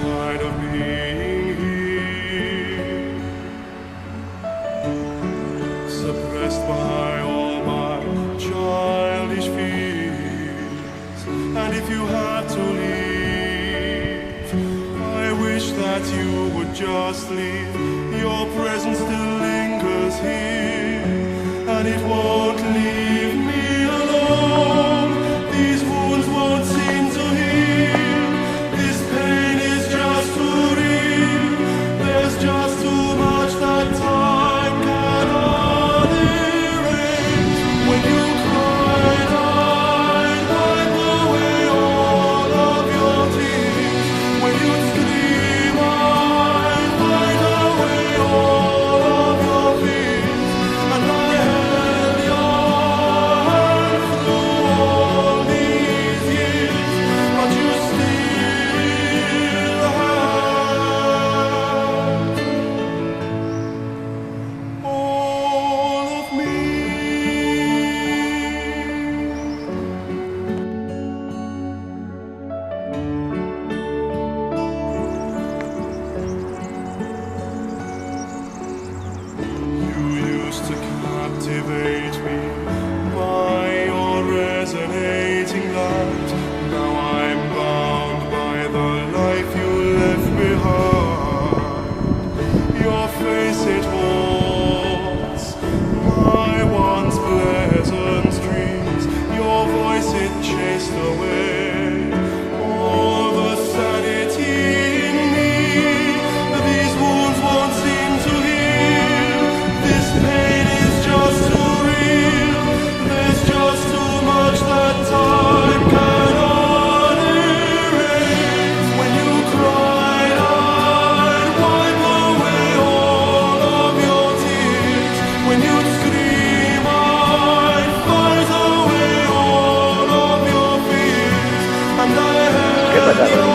tired of being here, suppressed by all my childish fears. And if you had to leave, I wish that you would just leave. Your presence still lingers here, and it won't leave me alone. These wounds won't seem to heal. This pain is just too real. There's just too much that time cannot erase. When you cried, I'd wipe away all of your tears. When you scream, I'd fight away all of your fears. And I held your hand through all these years, but you still have all of me. You used to captivate me by your resonating light. Now I'm bound by the life you left behind. Your face, it haunts my once pleasant dreams. Your voice, it chased away all the sanity in me. These wounds won't seem to heal. This pain is just too real. There's just too much that time cannot erase. When you cried, I'd wipe away all of your tears. When you'd scream, I'd fight away all of your fears. And I held your